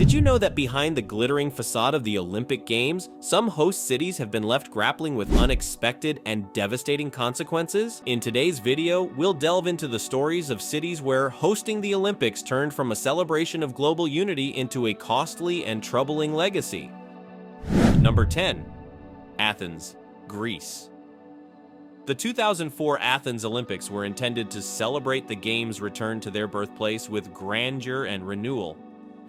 Did you know that behind the glittering facade of the Olympic Games, some host cities have been left grappling with unexpected and devastating consequences? In today's video, we'll delve into the stories of cities where hosting the Olympics turned from a celebration of global unity into a costly and troubling legacy. Number 10. Athens, Greece. The 2004 Athens Olympics were intended to celebrate the Games' return to their birthplace with grandeur and renewal.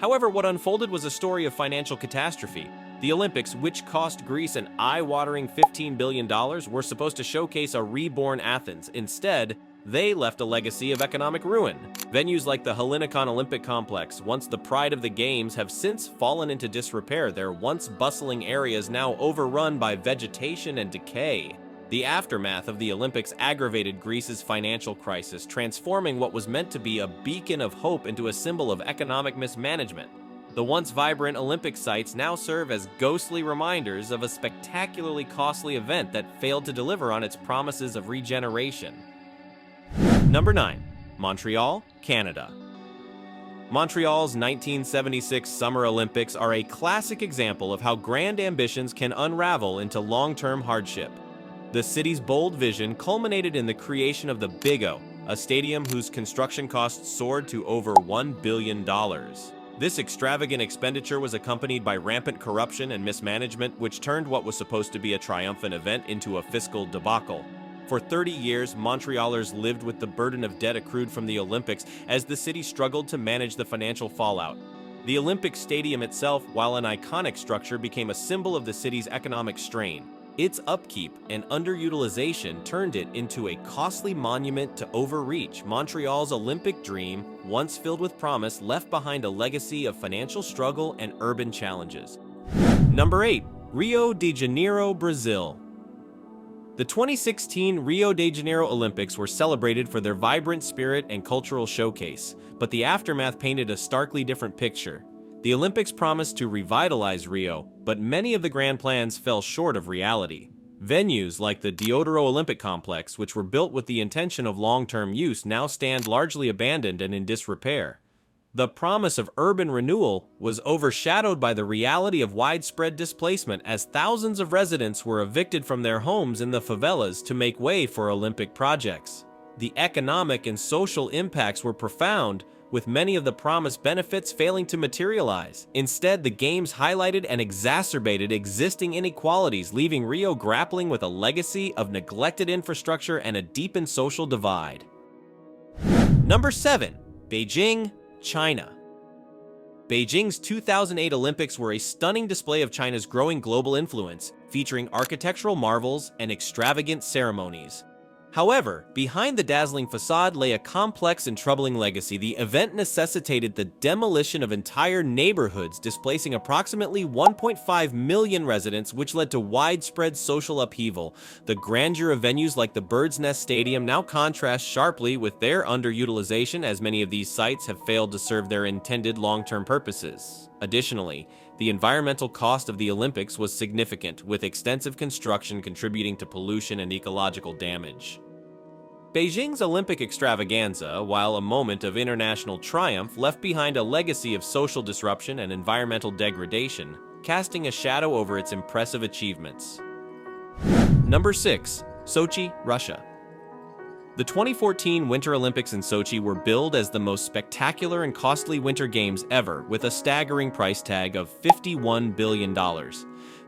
However, what unfolded was a story of financial catastrophe. The Olympics, which cost Greece an eye-watering $15 billion, were supposed to showcase a reborn Athens. Instead, they left a legacy of economic ruin. Venues like the Hellinikon Olympic Complex, once the pride of the Games, have since fallen into disrepair, their once bustling areas now overrun by vegetation and decay. The aftermath of the Olympics aggravated Greece's financial crisis, transforming what was meant to be a beacon of hope into a symbol of economic mismanagement. The once vibrant Olympic sites now serve as ghostly reminders of a spectacularly costly event that failed to deliver on its promises of regeneration. Number 9. Montreal, Canada. Montreal's 1976 Summer Olympics are a classic example of how grand ambitions can unravel into long-term hardship. The city's bold vision culminated in the creation of the Big O, a stadium whose construction costs soared to over $1 billion. This extravagant expenditure was accompanied by rampant corruption and mismanagement, which turned what was supposed to be a triumphant event into a fiscal debacle. For 30 years, Montrealers lived with the burden of debt accrued from the Olympics as the city struggled to manage the financial fallout. The Olympic Stadium itself, while an iconic structure, became a symbol of the city's economic strain. Its upkeep and underutilization turned it into a costly monument to overreach. Montreal's Olympic dream, once filled with promise, left behind a legacy of financial struggle and urban challenges. Number 8. Rio de Janeiro, Brazil. The 2016 Rio de Janeiro Olympics were celebrated for their vibrant spirit and cultural showcase, but the aftermath painted a starkly different picture. The Olympics promised to revitalize Rio, but many of the grand plans fell short of reality. Venues like the Deodoro Olympic Complex, which were built with the intention of long-term use, now stand largely abandoned and in disrepair. The promise of urban renewal was overshadowed by the reality of widespread displacement as thousands of residents were evicted from their homes in the favelas to make way for Olympic projects. The economic and social impacts were profound, with many of the promised benefits failing to materialize. Instead, the Games highlighted and exacerbated existing inequalities, leaving Rio grappling with a legacy of neglected infrastructure and a deepened social divide. Number 7. Beijing, China. Beijing's 2008 Olympics were a stunning display of China's growing global influence, featuring architectural marvels and extravagant ceremonies. However, behind the dazzling facade lay a complex and troubling legacy. The event necessitated the demolition of entire neighborhoods, displacing approximately 1.5 million residents, which led to widespread social upheaval. The grandeur of venues like the Bird's Nest Stadium now contrasts sharply with their underutilization, as many of these sites have failed to serve their intended long-term purposes. Additionally, the environmental cost of the Olympics was significant, with extensive construction contributing to pollution and ecological damage. Beijing's Olympic extravaganza, while a moment of international triumph, left behind a legacy of social disruption and environmental degradation, casting a shadow over its impressive achievements. Number 6. Sochi, Russia. The 2014 Winter Olympics in Sochi were billed as the most spectacular and costly Winter Games ever, with a staggering price tag of $51 billion.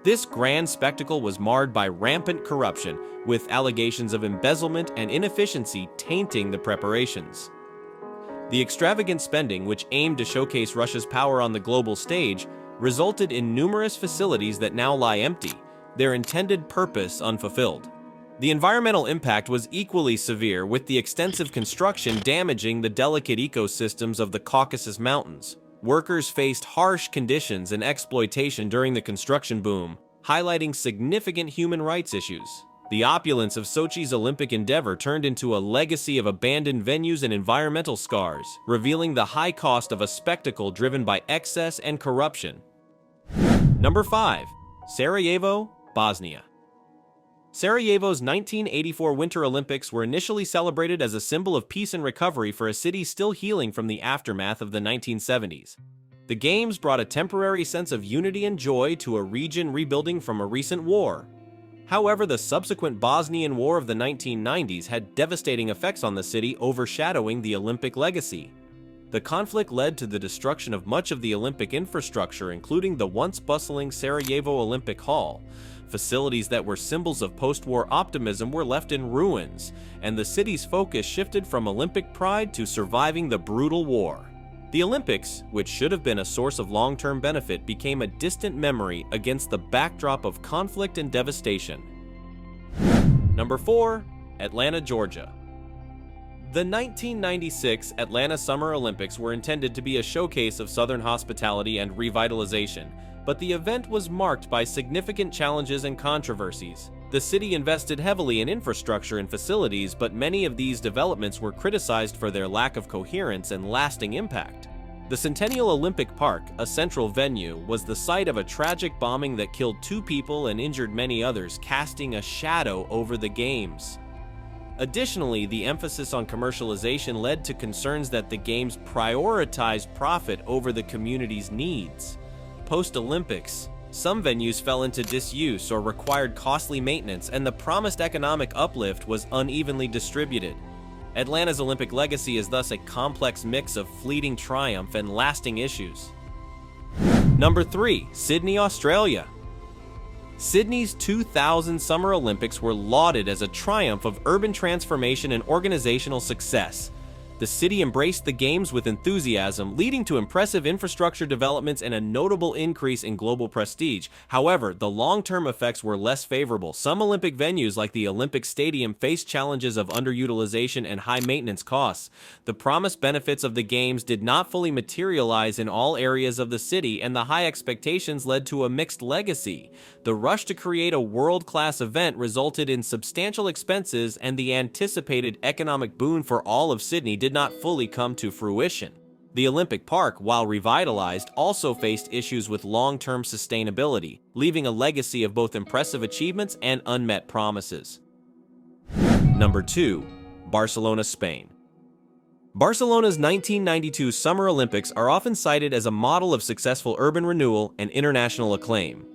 This grand spectacle was marred by rampant corruption, with allegations of embezzlement and inefficiency tainting the preparations. The extravagant spending, which aimed to showcase Russia's power on the global stage, resulted in numerous facilities that now lie empty, their intended purpose unfulfilled. The environmental impact was equally severe, with the extensive construction damaging the delicate ecosystems of the Caucasus Mountains. Workers faced harsh conditions and exploitation during the construction boom, highlighting significant human rights issues. The opulence of Sochi's Olympic endeavor turned into a legacy of abandoned venues and environmental scars, revealing the high cost of a spectacle driven by excess and corruption. Number 5. Sarajevo, Bosnia. Sarajevo's 1984 Winter Olympics were initially celebrated as a symbol of peace and recovery for a city still healing from the aftermath of the 1970s. The Games brought a temporary sense of unity and joy to a region rebuilding from a recent war. However, the subsequent Bosnian War of the 1990s had devastating effects on the city, overshadowing the Olympic legacy. The conflict led to the destruction of much of the Olympic infrastructure, including the once bustling Sarajevo Olympic Hall. Facilities that were symbols of post-war optimism were left in ruins, and the city's focus shifted from Olympic pride to surviving the brutal war. The Olympics, which should have been a source of long-term benefit, became a distant memory against the backdrop of conflict and devastation. Number 4. Atlanta, Georgia. The 1996 Atlanta Summer Olympics were intended to be a showcase of Southern hospitality and revitalization, but the event was marked by significant challenges and controversies. The city invested heavily in infrastructure and facilities, but many of these developments were criticized for their lack of coherence and lasting impact. The Centennial Olympic Park, a central venue, was the site of a tragic bombing that killed 2 people and injured many others, casting a shadow over the Games. Additionally, the emphasis on commercialization led to concerns that the Games prioritized profit over the community's needs. Post-Olympics, some venues fell into disuse or required costly maintenance, and the promised economic uplift was unevenly distributed. Atlanta's Olympic legacy is thus a complex mix of fleeting triumph and lasting issues. Number 3. Sydney, Australia. Sydney's 2000 Summer Olympics were lauded as a triumph of urban transformation and organizational success. The city embraced the Games with enthusiasm, leading to impressive infrastructure developments and a notable increase in global prestige. However, the long-term effects were less favorable. Some Olympic venues, like the Olympic Stadium, faced challenges of underutilization and high maintenance costs. The promised benefits of the Games did not fully materialize in all areas of the city, and the high expectations led to a mixed legacy. The rush to create a world-class event resulted in substantial expenses, and the anticipated economic boon for all of Sydney did not fully come to fruition. The Olympic Park, while revitalized, also faced issues with long-term sustainability, leaving a legacy of both impressive achievements and unmet promises. Number 2. Barcelona, Spain. Barcelona's 1992 Summer Olympics are often cited as a model of successful urban renewal and international acclaim.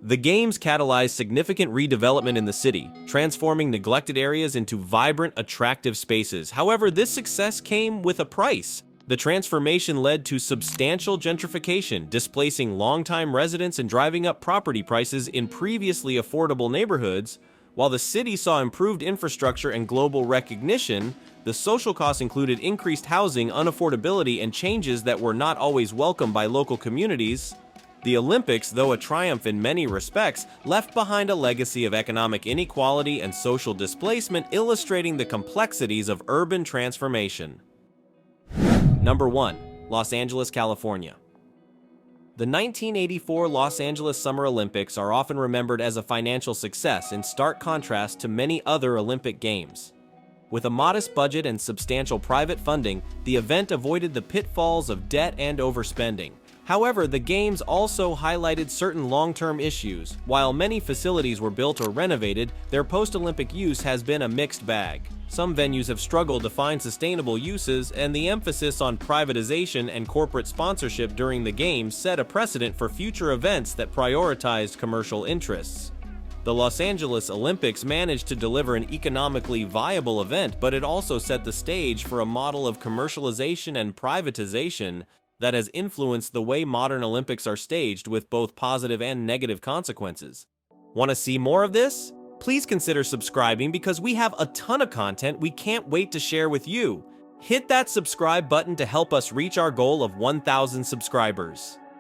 The Games catalyzed significant redevelopment in the city, transforming neglected areas into vibrant, attractive spaces. However, this success came with a price. The transformation led to substantial gentrification, displacing longtime residents and driving up property prices in previously affordable neighborhoods. While the city saw improved infrastructure and global recognition, the social costs included increased housing, unaffordability, and changes that were not always welcomed by local communities. The Olympics, though a triumph in many respects, left behind a legacy of economic inequality and social displacement, illustrating the complexities of urban transformation. Number 1. Los Angeles, California. The 1984 Los Angeles Summer Olympics are often remembered as a financial success, in stark contrast to many other Olympic Games. With a modest budget and substantial private funding, the event avoided the pitfalls of debt and overspending. However, the Games also highlighted certain long-term issues. While many facilities were built or renovated, their post-Olympic use has been a mixed bag. Some venues have struggled to find sustainable uses, and the emphasis on privatization and corporate sponsorship during the Games set a precedent for future events that prioritized commercial interests. The Los Angeles Olympics managed to deliver an economically viable event, but it also set the stage for a model of commercialization and privatization that has influenced the way modern Olympics are staged, with both positive and negative consequences. Want to see more of this? Please consider subscribing, because we have a ton of content we can't wait to share with you. Hit that subscribe button to help us reach our goal of 1,000 subscribers.